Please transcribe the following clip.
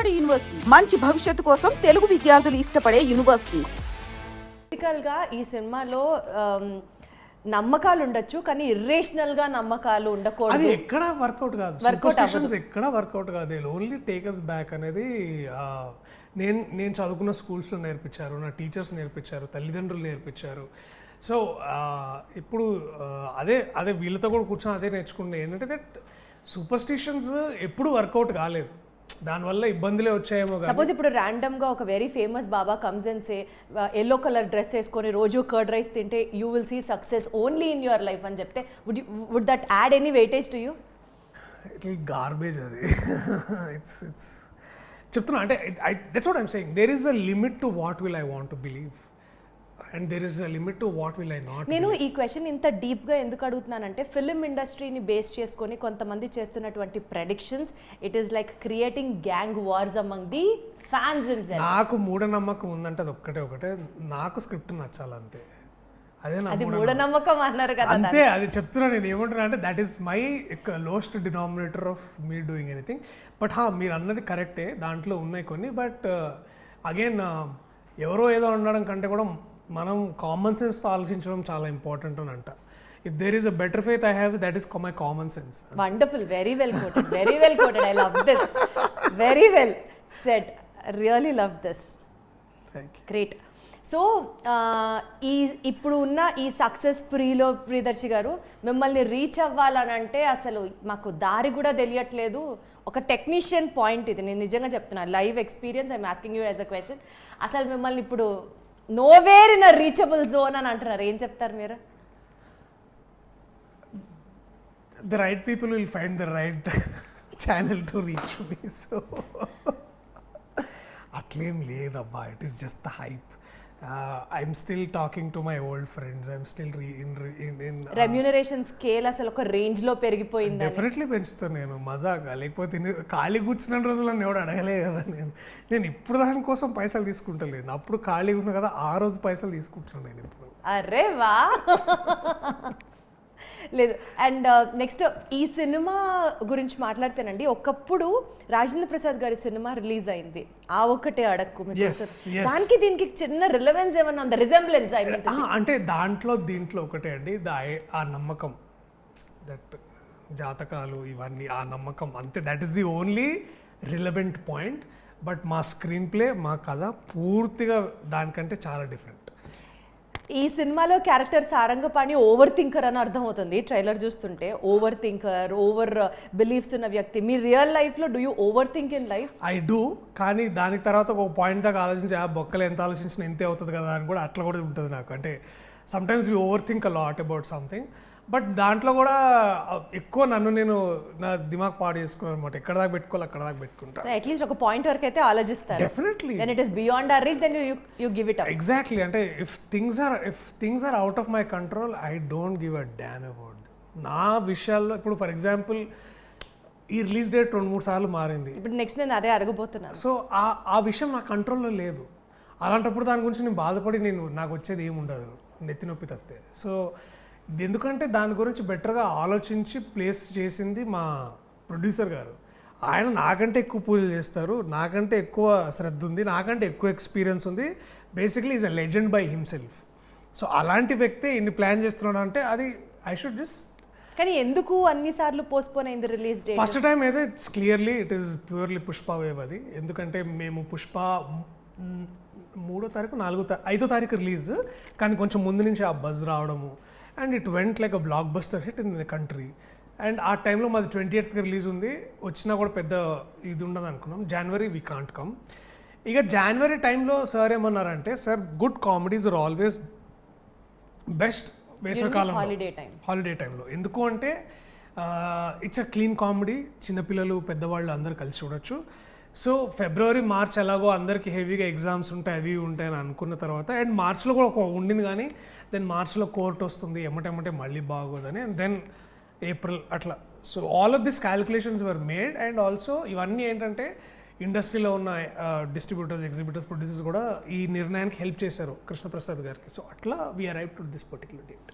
నాడు యూనివర్సిటీ మంచి భవిష్యత్తు కోసం తెలుగు విద్యార్థులు ఇష్టపడే యూనివర్సిటీ. గా ఈ సినిమాలో నమ్మకాలు ఉండొచ్చు కానీ ఇర్రేషనల్ గా నమ్మకాలు ఉండకూడదు. అది ఎక్కడ వర్కౌట్ కాదు, సూపర్స్టిషన్స్ ఎక్కడ వర్కౌట్ కాదు. ఓన్లీ టేక్ అస్ బ్యాక్ అనేది నేను చదువుకున్న స్కూల్స్లో నేర్పించారు, నా టీచర్స్ నేర్పించారు, తల్లిదండ్రులు నేర్పించారు. సో ఇప్పుడు అదే వీళ్ళతో కూడా కూర్చొని అదే నేర్చుకున్నాను. ఏంటంటే దట్ సూపర్స్టిషన్స్ ఎప్పుడు వర్కౌట్ కాలేదు, దానివల్ల ఇబ్బందులే వచ్చాయేమో. సపోజ్ ఇప్పుడు ర్యాండమ్ గా ఒక వెరీ ఫేమస్ బాబా comes and say yellow colour dress వేసుకొని రోజు కర్డ్ రైస్ తింటే you will see success only in your life అని చెప్తే would that add any weightage to you? It will garbage అది. ఇట్స్ చెప్తున్నా అంటే that's what I'm saying. There is a limit to what will I want to believe and there is a limit to what will I not. నేను ఈ question ఇంత డీప్గా ఎందుకు అడుగుతున్నానంటే film ఇండస్ట్రీని base చేసుకొని కొంతమంది చేస్తున్నటువంటి predictions it is like creating gang wars among the fans himself. నాకు మూఢనమ్మకం ఉందంటే అది ఒకటే నాకు స్క్రిప్ట్ నచ్చాలంతే. అది మూఢనమ్మకం అన్నారు కదా, అంతే. అది చెప్తున్నా నేను. ఏమంటున్నా అంటే that is my lowest denominator of me doing anything. But మీరు అన్నది కరెక్టే, దాంట్లో ఉన్నాయి కొన్ని. బట్ అగైన్ ఎవరో ఏదో అనడం కంటే కూడా మనం కామన్ సెన్స్తో ఆలోచించడం చాలా ఇంపార్టెంట్ అని అంట. If there is a better faith I have, that is my common sense. Wonderful, very well quoted, very well quoted. I love this, very well said, really love this, great. So ఇప్పుడు ఉన్న ఈ success Priyadarshi గారు మిమ్మల్ని reach అవ్వాలని అంటే అసలు మాకు దారి కూడా తెలియట్లేదు. ఒక టెక్నీషియన్ పాయింట్ ఇది, నేను నిజంగా చెప్తున్నాను, live experience. I'm asking you as a question. అసలు మిమ్మల్ని ఇప్పుడు nowhere in a reachable zone అని అంటున్నారు, ఏం చెప్తారు మీరు? The right people will find the right channel to reach me. So అట్లేం లేదబ్బా, it is just the hype. I'm still talking to my old friends. I'm still in remuneration scale అసలు ఒక range లో పెరిగిపోయింది. డెఫినెట్లీ పెంచుతాను నేను, మజాగా. లేకపోతే ఖాళీ కూర్చున్న రోజులు నన్ను ఎవడు అడగలే కదా. నేను ఇప్పుడు దానికోసం పైసలు తీసుకుంటలేను. అప్పుడు ఖాళీగా ఉన్నా కదా, ఆ రోజు పైసలు తీసుకుంటున్నాను నేను ఇప్పుడు. అరే వా, లేదు. అండ్ నెక్స్ట్ ఈ సినిమా గురించి మాట్లాడితేనండి, ఒకప్పుడు రాజేంద్ర ప్రసాద్ గారి సినిమా రిలీజ్ అయింది, ఆ ఒక్కటే అడక్కు. దానికి దీనికి చిన్న రిలవెన్స్ ఏమన్నా ఉందా, రిజెంబ్లెన్స్? అంటే దీంట్లో ఒకటే అండి, ఆ నమ్మకం, దట్ జాతకాలు ఇవన్నీ, ఆ నమ్మకం అంతే. That is the only relevant point. But మా స్క్రీన్ ప్లే, మా కథ పూర్తిగా దానికంటే చాలా డిఫరెంట్. ఈ సినిమాలో క్యారెక్టర్ సారంగపాణి ఓవర్ థింకర్ అని అర్థమవుతుంది ట్రైలర్ చూస్తుంటే. ఓవర్ థింకర్, ఓవర్ బిలీఫ్స్ ఉన్న వ్యక్తి. మీ రియల్ లైఫ్లో do you over think in life? I do, కానీ దానికి తర్వాత ఒక పాయింట్ దాకా ఆలోచించి ఆ బొక్కలు ఎంత ఆలోచించినా ఎంతే అవుతుంది కదా అని కూడా అట్లా కూడా ఉంటుంది నాకు. అంటే sometimes we over think a lot about something. But దాంట్లో కూడా ఎక్కువ నేను నా దిమాగ్ పాడు చేసుకున్నాను అనమాట. ఎక్కడ దాకా పెట్టుకోవాలి అక్కడ దాకా పెట్టుకుంటా. అట్లీస్ట్ ఒక పాయింట్ వరకు అయితే ఆలోచిస్తారు. Definitely. When it is beyond our reach then you give it up. Exactly. అంటే if things are out of my control, I don't give a damn about. నా విషయాల్లో ఇప్పుడు ఫర్ ఎగ్జాంపుల్ ఈ రిలీజ్ డేట్ 2-3 సార్లు మారింది. ఇప్పుడు నెక్స్ట్ నేను అదే అడగబోతున్నాను. సో ఆ విషయం నా కంట్రోల్లో లేదు. అలాంటప్పుడు దాని గురించి నేను బాధపడి నాకు వచ్చేది ఏమి ఉండదు, నెత్తి నొప్పి తప్పితే. సో ఎందుకంటే దాని గురించి బెటర్గా ఆలోచించి ప్లేస్ చేసింది మా ప్రొడ్యూసర్ గారు. ఆయన నాకంటే ఎక్కువ పూజలు చేస్తారు, నాకంటే ఎక్కువ శ్రద్ధ ఉంది, నాకంటే ఎక్కువ ఎక్స్పీరియన్స్ ఉంది. Basically is a legend by himself. So అలాంటి వ్యక్తి ఇన్ని ప్లాన్ చేస్తున్నాడు అంటే అది ఐ షుడ్ జస్ట్. కానీ ఎందుకు అన్నిసార్లు పోస్ట్పోన్ అయింది రిలీజ్ డేట్? ఫస్ట్ టైం అయితే it's clearly it is purely Pushpa wave అది. ఎందుకంటే మేము పుష్ప 3వ తారీఖు 5వ తారీఖు రిలీజ్, కానీ కొంచెం ముందు నుంచి ఆ బజ్ రావడము, and it went like a block buster hit in the country. And ఆ టైంలో మాది 28th రిలీజ్ ఉంది, వచ్చినా కూడా పెద్ద ఇది ఉండదు అనుకున్నాం. January we can't come. ఇక జనవరి టైంలో సార్ ఏమన్నారంటే, sir good comedies are always best వేసవికాలం, హాలిడే టైంలో. ఎందుకు అంటే ఇట్స్ అ క్లీన్ కామెడీ, చిన్నపిల్లలు పెద్దవాళ్ళు అందరూ కలిసి చూడొచ్చు. సో ఫిబ్రవరి మార్చ్ ఎలాగో అందరికీ హెవీగా ఎగ్జామ్స్ ఉంటాయి, అవి ఉంటాయి అని అనుకున్న తర్వాత, అండ్ మార్చ్లో కూడా ఒక ఉండింది, కానీ దెన్ మార్చ్లో కోర్ట్ వస్తుంది, ఎమ్మటెమ్మటే మళ్ళీ బాగోదని, అండ్ దెన్ ఏప్రిల్ అట్లా. So all of this calculations were made. And also ఇవన్నీ ఏంటంటే ఇండస్ట్రీలో ఉన్న డిస్ట్రిబ్యూటర్స్, ఎగ్జిబిటర్స్, ప్రొడ్యూసర్స్ కూడా ఈ నిర్ణయానికి హెల్ప్ చేశారు కృష్ణప్రసాద్ గారికి. సో అట్లా we arrive to this particular date.